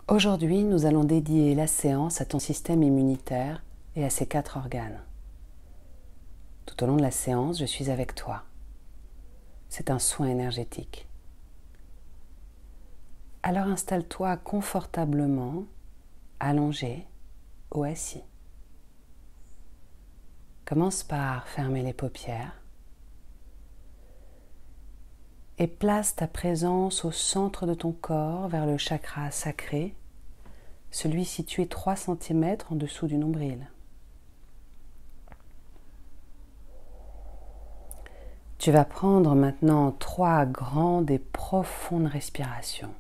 Aujourd'hui, nous allons dédier la séance à ton système immunitaire et à ses 4 organes. Tout au long de la séance, je suis avec toi. C'est un soin énergétique. Alors installe-toi confortablement, allongé ou assis. Commence par fermer les paupières et place ta présence au centre de ton corps vers le chakra sacré, celui situé 3 cm en dessous du nombril. Tu vas prendre maintenant 3 grandes et profondes respirations.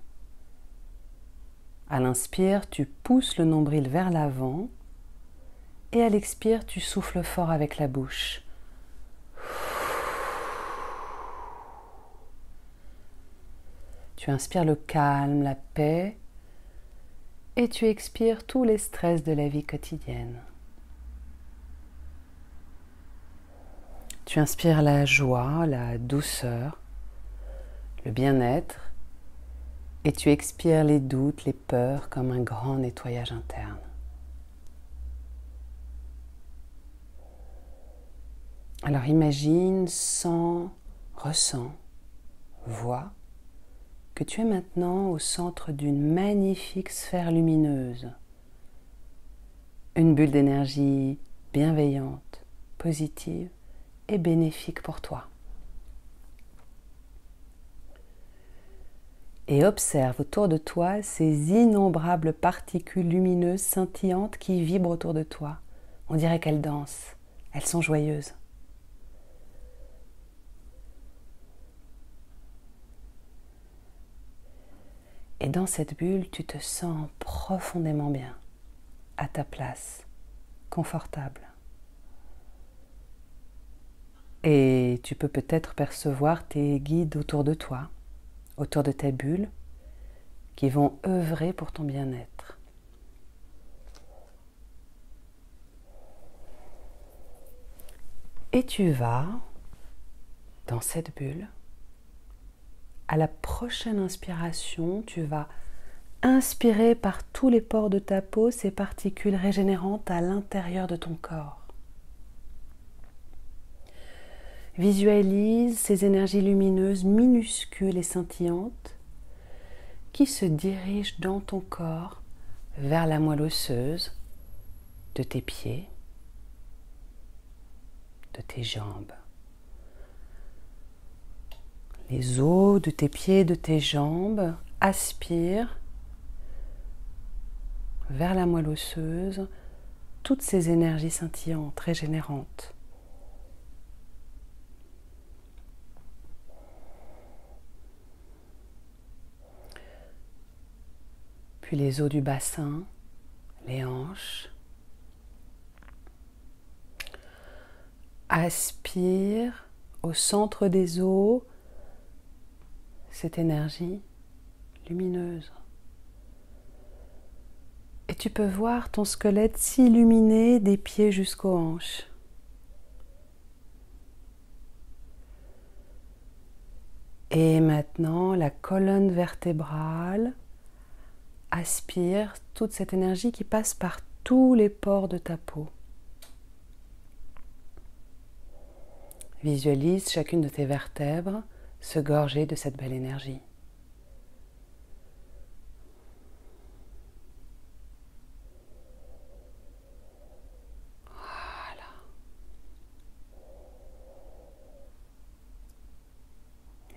À l'inspire, tu pousses le nombril vers l'avant et à l'expire, tu souffles fort avec la bouche. Tu inspires le calme, la paix et tu expires tous les stress de la vie quotidienne. Tu inspires la joie, la douceur, le bien-être et tu expires les doutes, les peurs comme un grand nettoyage interne. Alors imagine, sens, ressens, vois que tu es maintenant au centre d'une magnifique sphère lumineuse, une bulle d'énergie bienveillante, positive et bénéfique pour toi. Et observe autour de toi ces innombrables particules lumineuses scintillantes qui vibrent autour de toi. On dirait qu'elles dansent, elles sont joyeuses. Et dans cette bulle, tu te sens profondément bien, à ta place, confortable. Et tu peux peut-être percevoir tes guides autour de toi, autour de ta bulle, qui vont œuvrer pour ton bien-être. Et tu vas, dans cette bulle, à la prochaine inspiration, tu vas inspirer par tous les pores de ta peau ces particules régénérantes à l'intérieur de ton corps. Visualise ces énergies lumineuses minuscules et scintillantes qui se dirigent dans ton corps vers la moelle osseuse de tes pieds, de tes jambes. Les os de tes pieds et de tes jambes aspirent vers la moelle osseuse toutes ces énergies scintillantes, régénérantes. Puis les os du bassin, les hanches. Aspire au centre des os cette énergie lumineuse. Et tu peux voir ton squelette s'illuminer des pieds jusqu'aux hanches. Et maintenant, la colonne vertébrale aspire toute cette énergie qui passe par tous les pores de ta peau. Visualise chacune de tes vertèbres se gorger de cette belle énergie. Voilà.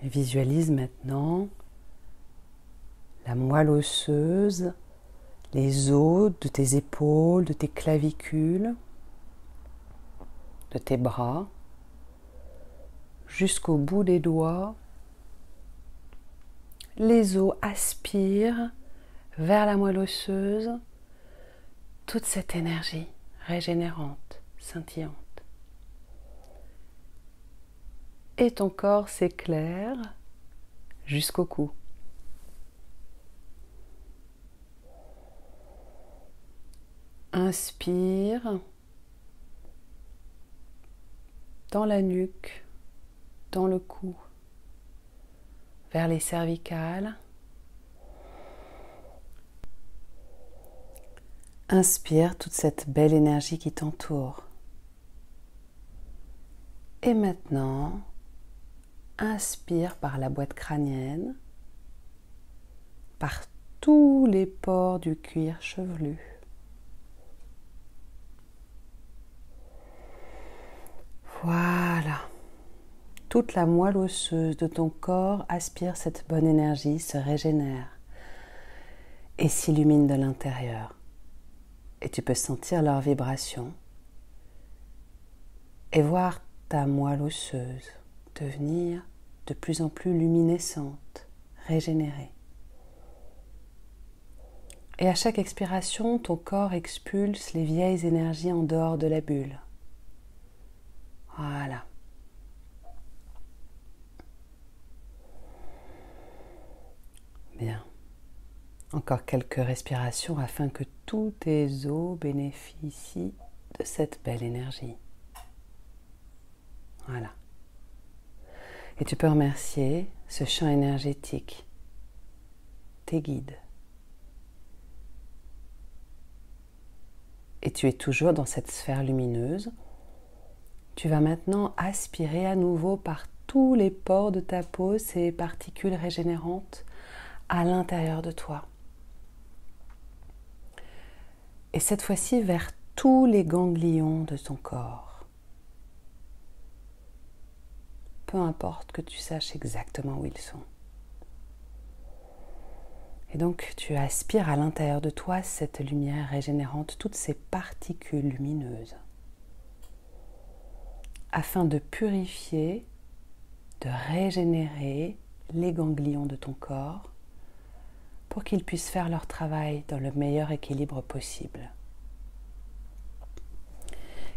Et visualise maintenant la moelle osseuse, les os de tes épaules, de tes clavicules, de tes bras, jusqu'au bout des doigts. Les os aspirent vers la moelle osseuse toute cette énergie régénérante, scintillante. Et ton corps s'éclaire jusqu'au cou. Inspire dans la nuque, dans le cou, vers les cervicales. Inspire toute cette belle énergie qui t'entoure. Et maintenant, inspire par la boîte crânienne, par tous les pores du cuir chevelu. Voilà. Toute la moelle osseuse de ton corps aspire cette bonne énergie, se régénère et s'illumine de l'intérieur. Et tu peux sentir leur vibration et voir ta moelle osseuse devenir de plus en plus luminescente, régénérée. Et à chaque expiration, ton corps expulse les vieilles énergies en dehors de la bulle. Voilà. Bien. Encore quelques respirations afin que tous tes os bénéficient de cette belle énergie. Voilà. Et tu peux remercier ce champ énergétique, tes guides. Et tu es toujours dans cette sphère lumineuse. Tu vas maintenant aspirer à nouveau par tous les pores de ta peau ces particules régénérantes à l'intérieur de toi. Et cette fois-ci vers tous les ganglions de ton corps. Peu importe que tu saches exactement où ils sont. Et donc tu aspires à l'intérieur de toi cette lumière régénérante, toutes ces particules lumineuses, afin de purifier, de régénérer les ganglions de ton corps pour qu'ils puissent faire leur travail dans le meilleur équilibre possible.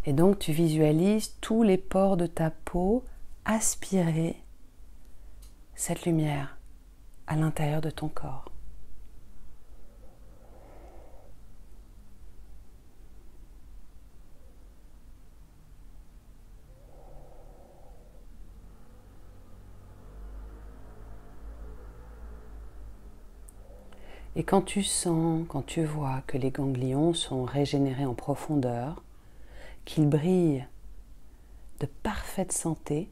Et donc tu visualises tous les pores de ta peau aspirer cette lumière à l'intérieur de ton corps. Et quand tu sens, quand tu vois que les ganglions sont régénérés en profondeur, qu'ils brillent de parfaite santé,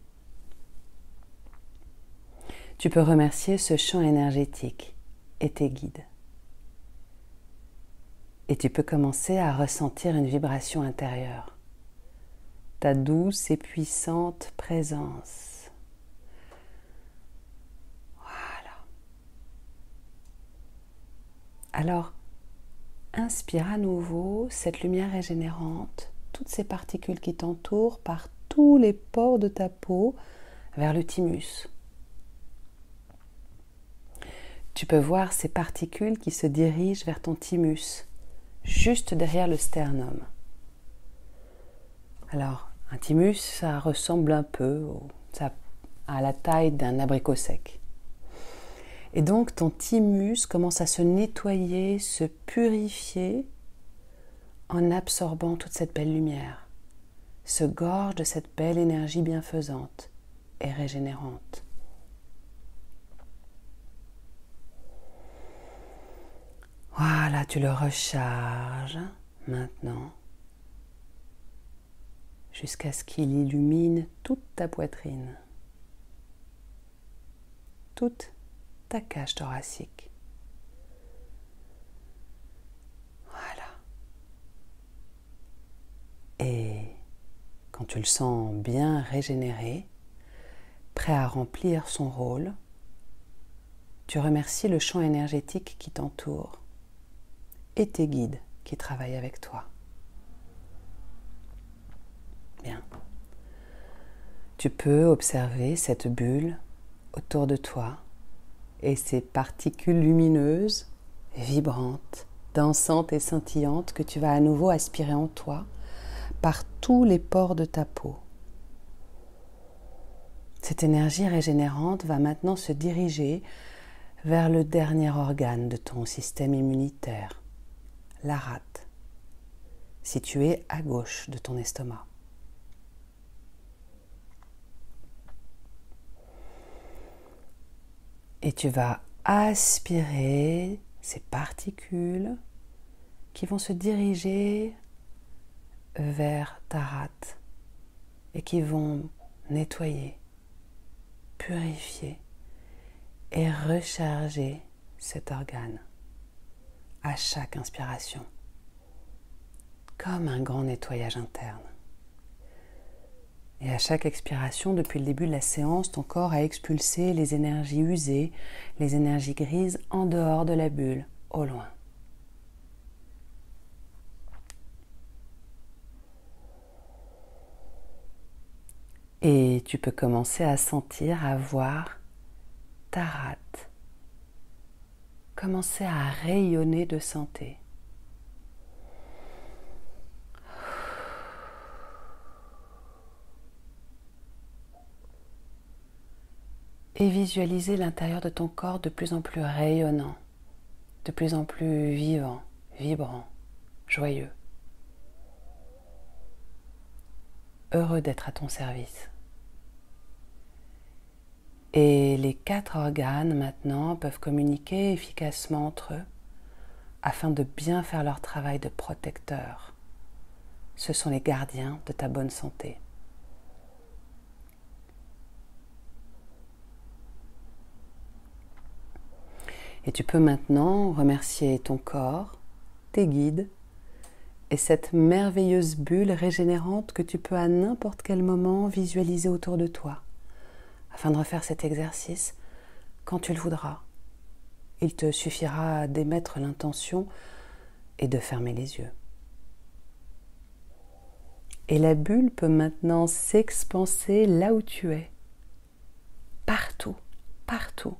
tu peux remercier ce champ énergétique et tes guides. Et tu peux commencer à ressentir une vibration intérieure, ta douce et puissante présence. Alors, inspire à nouveau cette lumière régénérante, toutes ces particules qui t'entourent par tous les pores de ta peau vers le thymus. Tu peux voir ces particules qui se dirigent vers ton thymus, juste derrière le sternum. Alors, un thymus, ça ressemble un peu à la taille d'un abricot sec. Et donc ton thymus commence à se nettoyer, se purifier en absorbant toute cette belle lumière, se gorge de cette belle énergie bienfaisante et régénérante. Voilà, tu le recharges maintenant jusqu'à ce qu'il illumine toute ta poitrine, toute ta cage thoracique. Voilà. Et quand tu le sens bien régénéré, prêt à remplir son rôle, tu remercies le champ énergétique qui t'entoure et tes guides qui travaillent avec toi. Bien. Tu peux observer cette bulle autour de toi et ces particules lumineuses, vibrantes, dansantes et scintillantes que tu vas à nouveau aspirer en toi par tous les pores de ta peau. Cette énergie régénérante va maintenant se diriger vers le dernier organe de ton système immunitaire, la rate, située à gauche de ton estomac. Et tu vas aspirer ces particules qui vont se diriger vers ta rate et qui vont nettoyer, purifier et recharger cet organe à chaque inspiration, comme un grand nettoyage interne. Et à chaque expiration, depuis le début de la séance, ton corps a expulsé les énergies usées, les énergies grises en dehors de la bulle, au loin. Et tu peux commencer à sentir, à voir ta rate commencer à rayonner de santé. Et visualiser l'intérieur de ton corps de plus en plus rayonnant, de plus en plus vivant, vibrant, joyeux. Heureux d'être à ton service. Et les 4 organes maintenant peuvent communiquer efficacement entre eux afin de bien faire leur travail de protecteur. Ce sont les gardiens de ta bonne santé. Et tu peux maintenant remercier ton corps, tes guides et cette merveilleuse bulle régénérante que tu peux à n'importe quel moment visualiser autour de toi, afin de refaire cet exercice quand tu le voudras. Il te suffira d'émettre l'intention et de fermer les yeux. Et la bulle peut maintenant s'expanser là où tu es, partout, partout.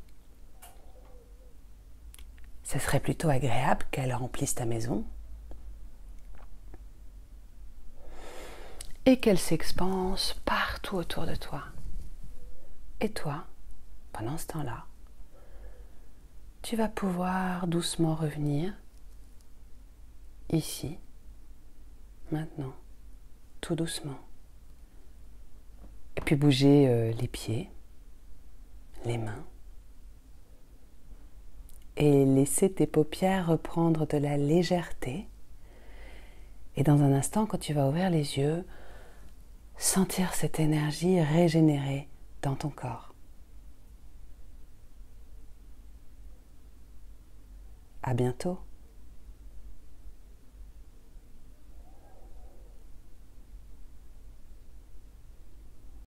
Ce serait plutôt agréable qu'elle remplisse ta maison et qu'elle s'expanse partout autour de toi. Et toi, pendant ce temps-là, tu vas pouvoir doucement revenir ici, maintenant, tout doucement. Et puis bouger les pieds, les mains. Et laisser tes paupières reprendre de la légèreté. Et dans un instant, quand tu vas ouvrir les yeux, sentir cette énergie régénérée dans ton corps. À bientôt.